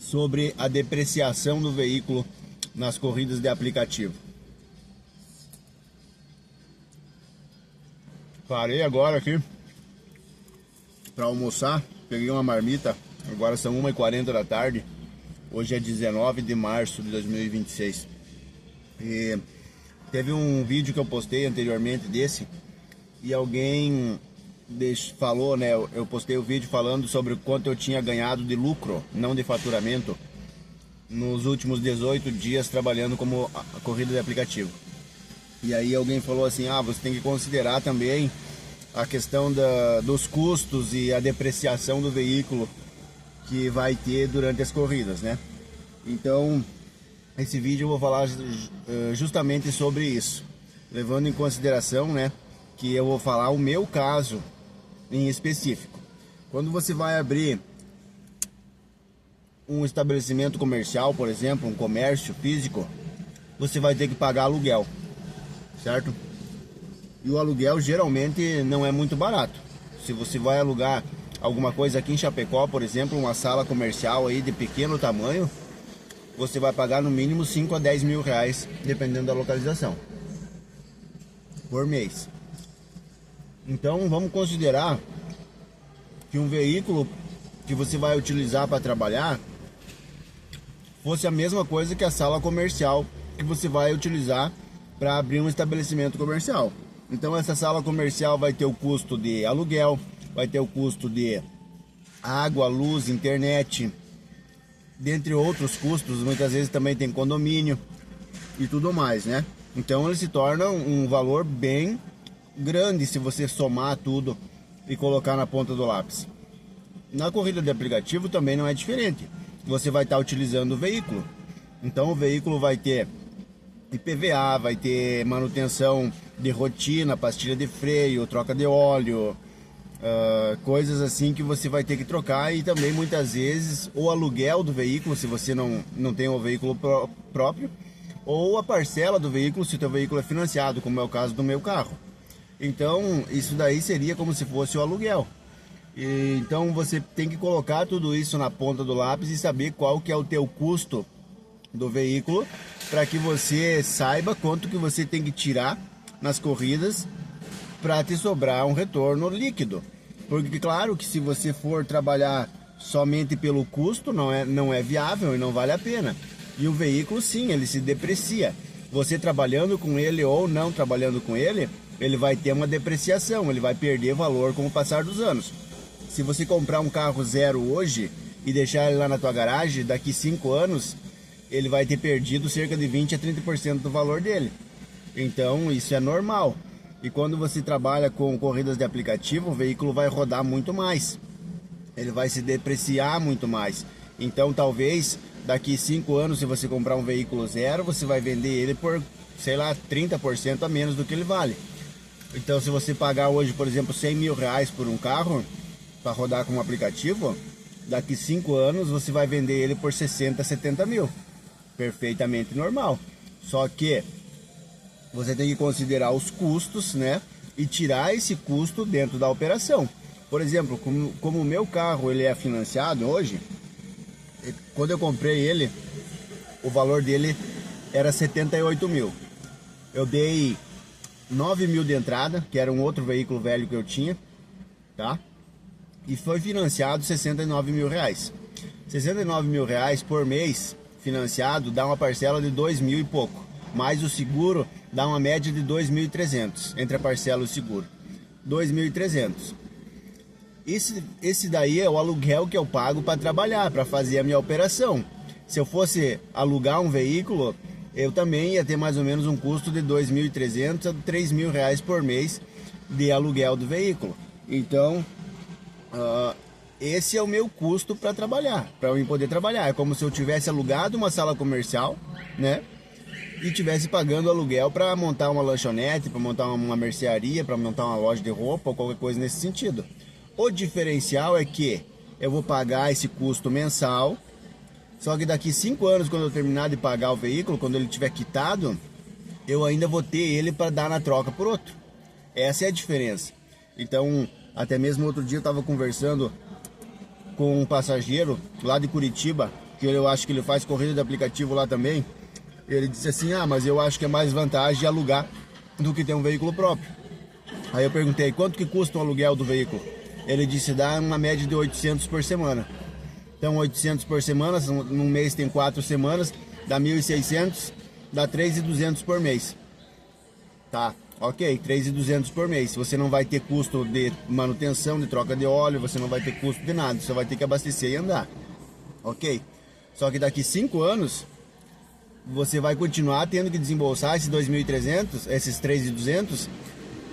sobre a depreciação do veículo nas corridas de aplicativo. Parei agora aqui para almoçar, peguei uma marmita, agora são 1h40 da tarde, hoje é 19 de março de 2026. E teve um vídeo que eu postei anteriormente desse, e alguém falou, né, eu postei o vídeo falando sobre quanto eu tinha ganhado de lucro, não de faturamento, nos últimos 18 dias trabalhando como corrida de aplicativo. E aí alguém falou assim, você tem que considerar também a questão dos custos e a depreciação do veículo que vai ter durante as corridas, né? Então, esse vídeo eu vou falar justamente sobre isso, levando em consideração, né, que eu vou falar o meu caso em específico. Quando você vai abrir um estabelecimento comercial, por exemplo, um comércio físico, você vai ter que pagar aluguel, certo? E o aluguel geralmente não é muito barato. Se você vai alugar alguma coisa aqui em Chapecó, por exemplo, uma sala comercial aí de pequeno tamanho, você vai pagar no mínimo 5 a 10 mil reais, dependendo da localização, por mês. Então vamos considerar que um veículo que você vai utilizar para trabalhar fosse a mesma coisa que a sala comercial que você vai utilizar para abrir um estabelecimento comercial. Então essa sala comercial vai ter o custo de aluguel, vai ter o custo de água, luz, internet, dentre outros custos. Muitas vezes também tem condomínio e tudo mais, né? Então ele se torna um valor bem grande se você somar tudo e colocar na ponta do lápis. Na corrida de aplicativo também não é diferente. Você vai estar utilizando o veículo, então o veículo vai ter IPVA, vai ter manutenção de rotina, pastilha de freio, troca de óleo, coisas assim que você vai ter que trocar, e também muitas vezes o aluguel do veículo, se você não tem o veículo próprio, ou a parcela do veículo se o teu veículo é financiado, como é o caso do meu carro. Então isso daí seria como se fosse o aluguel. Então você tem que colocar tudo isso na ponta do lápis e saber qual que é o teu custo do veículo, para que você saiba quanto que você tem que tirar nas corridas para te sobrar um retorno líquido. Porque claro que se você for trabalhar somente pelo custo, não é viável e não vale a pena. E o veículo sim, ele se deprecia. Você trabalhando com ele ou não trabalhando com ele, ele vai ter uma depreciação, ele vai perder valor com o passar dos anos. Se você comprar um carro zero hoje e deixar ele lá na tua garagem, daqui 5 anos, ele vai ter perdido cerca de 20 a 30% do valor dele. Então isso é normal. E quando você trabalha com corridas de aplicativo, o veículo vai rodar muito mais. Ele vai se depreciar muito mais. Então talvez daqui 5 anos, se você comprar um veículo zero, você vai vender ele por, sei lá, 30% a menos do que ele vale. Então se você pagar hoje, por exemplo, 100 mil reais por um carro para rodar com um aplicativo, daqui 5 anos você vai vender ele por 60, 70 mil. Perfeitamente normal. Só que você tem que considerar os custos, né? E tirar esse custo dentro da operação. Por exemplo, como o meu carro ele é financiado hoje, quando eu comprei ele, o valor dele era 78 mil. Eu dei 9 mil de entrada, que era um outro veículo velho que eu tinha, tá? E foi financiado 69 mil reais. 69 mil reais por mês financiado dá uma parcela de 2 mil e pouco. Mais o seguro dá uma média de 2.300 entre a parcela e o seguro. 2.300. Esse daí é o aluguel que eu pago para trabalhar, para fazer a minha operação. Se eu fosse alugar um veículo, eu também ia ter mais ou menos um custo de 2.300 a 3 mil reais por mês de aluguel do veículo. Então, esse é o meu custo para trabalhar, para eu poder trabalhar. É como se eu tivesse alugado uma sala comercial, né? E tivesse pagando aluguel para montar uma lanchonete, para montar uma mercearia, para montar uma loja de roupa ou qualquer coisa nesse sentido. O diferencial é que eu vou pagar esse custo mensal, só que daqui 5 anos, quando eu terminar de pagar o veículo, quando ele tiver quitado, eu ainda vou ter ele para dar na troca por outro. Essa é a diferença. Então, até mesmo outro dia eu estava conversando com um passageiro lá de Curitiba, que eu acho que ele faz corrida de aplicativo lá também, ele disse assim, mas eu acho que é mais vantagem alugar do que ter um veículo próprio. Aí eu perguntei, quanto que custa um aluguel do veículo? Ele disse, dá uma média de 800 por semana. Então 800 por semana, num mês tem 4 semanas, dá 1.600, dá 3.200 por mês. Tá, ok, 3.200 por mês. Você não vai ter custo de manutenção, de troca de óleo, você não vai ter custo de nada, você vai ter que abastecer e andar. Ok, só que daqui 5 anos, você vai continuar tendo que desembolsar esses 2.300, esses 3.200,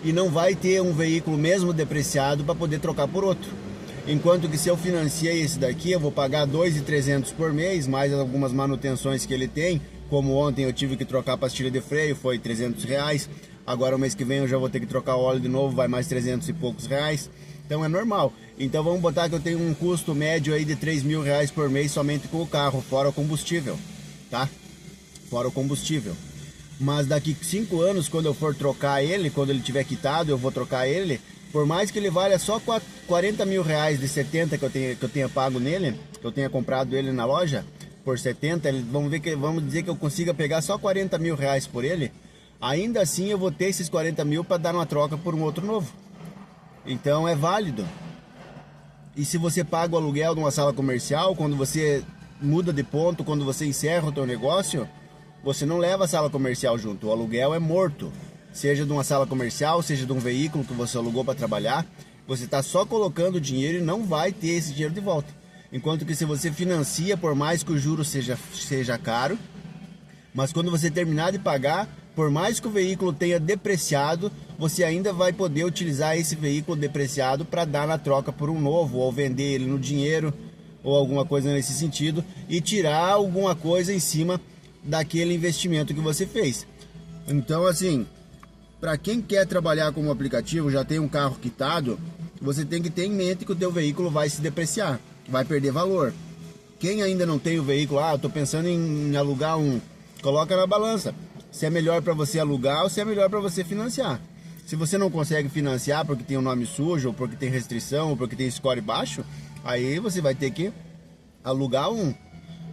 e não vai ter um veículo mesmo depreciado para poder trocar por outro. Enquanto que se eu financiei esse daqui, eu vou pagar 2.300 por mês, mais algumas manutenções que ele tem, como ontem eu tive que trocar a pastilha de freio, foi R$300. Agora o mês que vem eu já vou ter que trocar o óleo de novo, vai mais 300 e poucos reais. Então é normal. Então vamos botar que eu tenho um custo médio aí de R$3.000 por mês somente com o carro, fora o combustível, tá? Fora o combustível. Mas daqui 5 anos, quando eu for trocar ele, quando ele tiver quitado, eu vou trocar ele. Por mais que ele valha só R$40.000 de 70 que eu tenha pago nele, que eu tenha comprado ele na loja, por 70, vamos dizer que eu consiga pegar só R$40.000 por ele, ainda assim eu vou ter esses 40 mil para dar uma troca por um outro novo. Então é válido. E se você paga o aluguel de uma sala comercial, quando você muda de ponto, quando você encerra o teu negócio, você não leva a sala comercial junto, o aluguel é morto. Seja de uma sala comercial, seja de um veículo que você alugou para trabalhar, você está só colocando dinheiro e não vai ter esse dinheiro de volta. Enquanto que se você financia, por mais que o juro seja caro, mas quando você terminar de pagar, por mais que o veículo tenha depreciado, você ainda vai poder utilizar esse veículo depreciado para dar na troca por um novo, ou vender ele no dinheiro, ou alguma coisa nesse sentido, e tirar alguma coisa em cima daquele investimento que você fez. Então assim, para quem quer trabalhar como aplicativo, já tem um carro quitado, você tem que ter em mente que o teu veículo vai se depreciar, vai perder valor. Quem ainda não tem o veículo, eu estou pensando em alugar um, coloca na balança, se é melhor para você alugar ou se é melhor para você financiar. Se você não consegue financiar porque tem o nome sujo, ou porque tem restrição, ou porque tem score baixo, aí você vai ter que alugar um,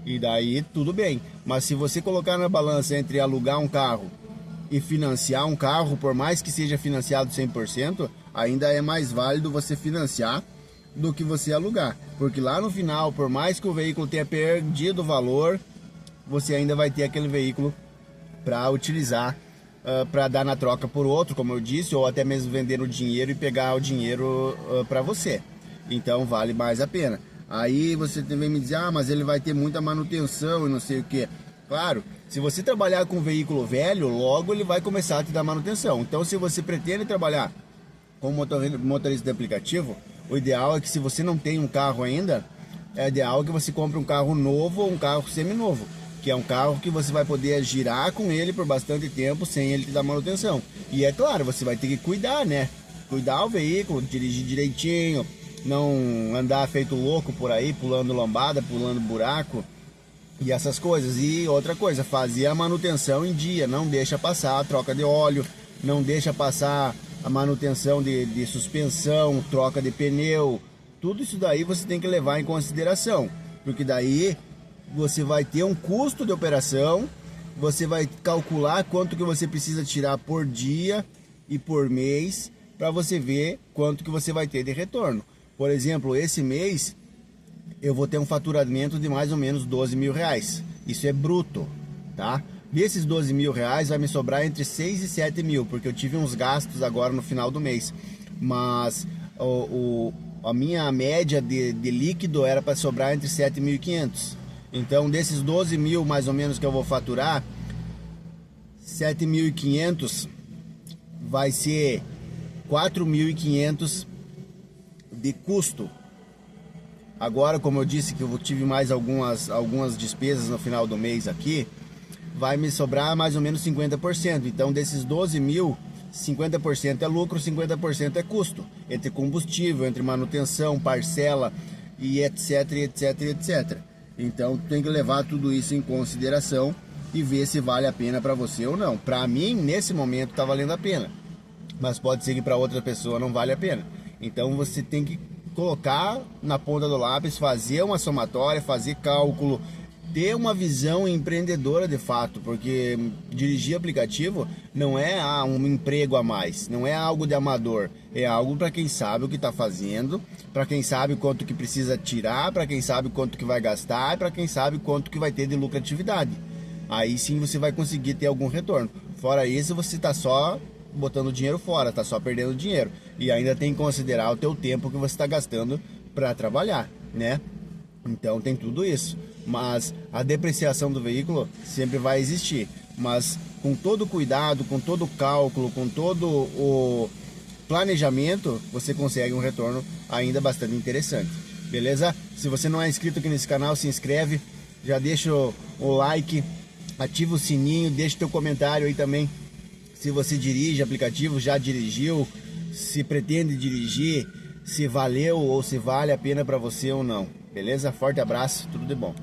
e daí tudo bem. Mas se você colocar na balança entre alugar um carro e financiar um carro, por mais que seja financiado 100%, ainda é mais válido você financiar do que você alugar, porque lá no final, por mais que o veículo tenha perdido valor, você ainda vai ter aquele veículo para utilizar, para dar na troca por outro, como eu disse, ou até mesmo vender o dinheiro e pegar o dinheiro para você. Então vale mais a pena. Aí você também me diz, mas ele vai ter muita manutenção e não sei o que. Claro, se você trabalhar com um veículo velho, logo ele vai começar a te dar manutenção. Então se você pretende trabalhar como motorista de aplicativo, o ideal é que, se você não tem um carro ainda, é ideal que você compre um carro novo ou um carro seminovo, que é um carro que você vai poder girar com ele por bastante tempo sem ele te dar manutenção. E é claro, você vai ter que cuidar, né? Cuidar o veículo, dirigir direitinho, não andar feito louco por aí, pulando lambada, pulando buraco e essas coisas. E outra coisa, fazer a manutenção em dia, não deixa passar a troca de óleo, não deixa passar a manutenção de suspensão, troca de pneu, tudo isso daí você tem que levar em consideração, porque daí você vai ter um custo de operação, você vai calcular quanto que você precisa tirar por dia e por mês, para você ver quanto que você vai ter de retorno. Por exemplo, esse mês eu vou ter um faturamento de mais ou menos R$12.000, isso é bruto, tá? Desses R$12.000 vai me sobrar entre 6 e 7 mil, porque eu tive uns gastos agora no final do mês. Mas a minha média de líquido era para sobrar entre 7.500. Então desses 12 mil mais ou menos que eu vou faturar, 7.500 vai ser 4.500 de custo. Agora, como eu disse que eu tive mais algumas despesas no final do mês aqui, vai me sobrar mais ou menos 50%. Então desses 12 mil, 50% é lucro, 50% é custo, entre combustível, entre manutenção, parcela e etc, etc, etc. Então tem que levar tudo isso em consideração e ver se vale a pena para você ou não. Para mim, nesse momento, está valendo a pena, mas pode ser que para outra pessoa não vale a pena. Então você tem que colocar na ponta do lápis, fazer uma somatória, fazer cálculo ter uma visão empreendedora de fato, porque dirigir aplicativo não é um emprego a mais, não é algo de amador, é algo para quem sabe o que está fazendo, para quem sabe quanto que precisa tirar, para quem sabe quanto que vai gastar, para quem sabe quanto que vai ter de lucratividade. Aí sim você vai conseguir ter algum retorno. Fora isso, você está só botando dinheiro fora, está só perdendo dinheiro, e ainda tem que considerar o teu tempo que você está gastando para trabalhar, né? Então tem tudo isso, mas a depreciação do veículo sempre vai existir, mas com todo cuidado, com todo cálculo, com todo o planejamento, você consegue um retorno ainda bastante interessante, beleza? Se você não é inscrito aqui nesse canal, se inscreve, já deixa o like, ativa o sininho, deixa teu comentário aí também, se você dirige aplicativo, já dirigiu, se pretende dirigir, se valeu ou se vale a pena para você ou não. Beleza? Forte abraço, tudo de bom.